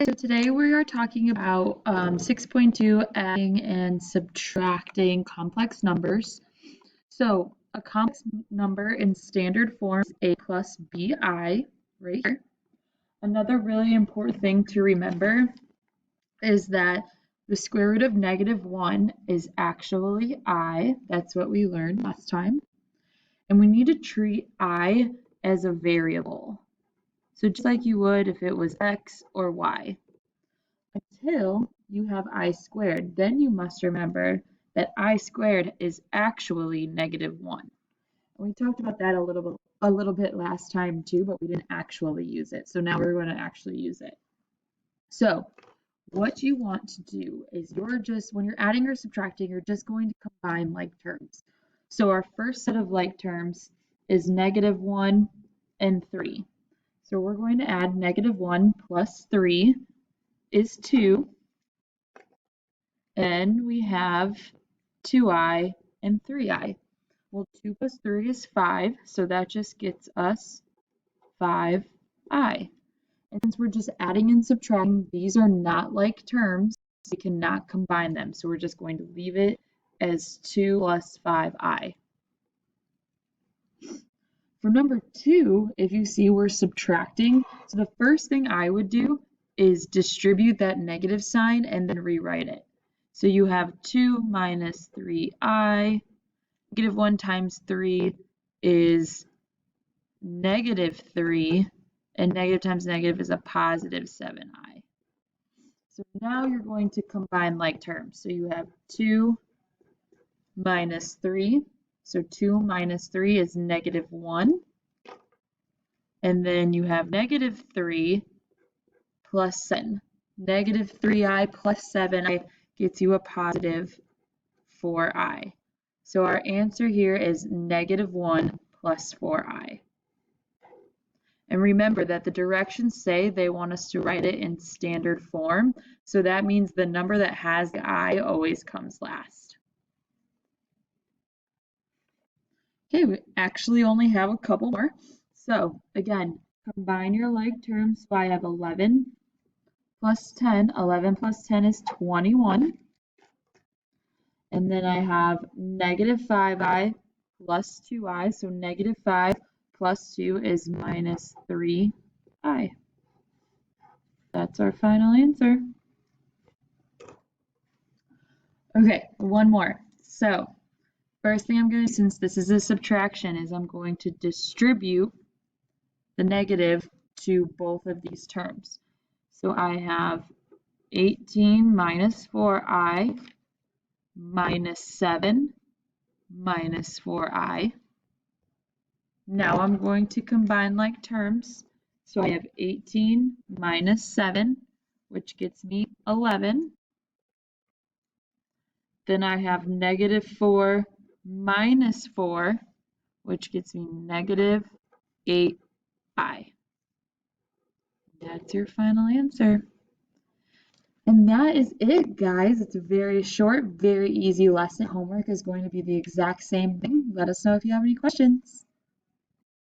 So today we are talking about 6.2 adding and subtracting complex numbers. So a complex number in standard form is a plus bi right here. Another really important thing to remember is that the square root of -1 is actually I. That's what we learned last time. And we need to treat I as a variable. So just like you would if it was x or y. Until you have I squared, then you must remember that I squared is actually -1. And we talked about that a little bit last time too, but we didn't actually use it. So now we're going to actually use it. So what you want to do is when you're adding or subtracting, you're just going to combine like terms. So our first set of like terms is -1 and 3. So we're going to add -1 plus 3 is 2. And we have 2i and 3i. Well, 2 plus 3 is 5, so that just gets us 5i. And since we're just adding and subtracting, these are not like terms, we cannot combine them. So we're just going to leave it as 2 plus 5i. For number 2, if you see we're subtracting, so the first thing I would do is distribute that negative sign and then rewrite it. So you have 2 minus 3i. -1 times 3 is -3, and negative times negative is a positive 7i. So now you're going to combine like terms. So you have 2 minus 3. So 2 minus 3 is -1. And then you have -3 plus 7. -3i plus 7i gets you a positive 4i. So our answer here is -1 plus 4i. And remember that the directions say they want us to write it in standard form. So that means the number that has the I always comes last. Okay, we actually only have a couple more. So again, combine your like terms. So I have 11 plus 10. 11 plus 10 is 21. And then I have -5i plus 2i. So -5 plus 2 is -3i. That's our final answer. Okay, one more. So first thing I'm going to do, since this is a subtraction, is I'm going to distribute the negative to both of these terms. So I have 18 minus 4i minus 7 minus 4i. Now I'm going to combine like terms. So I have 18 minus 7, which gets me 11. Then I have -4 minus 4, which gets me -8i. That's your final answer. And that is it, guys. It's a very short, very easy lesson. Homework is going to be the exact same thing. Let us know if you have any questions.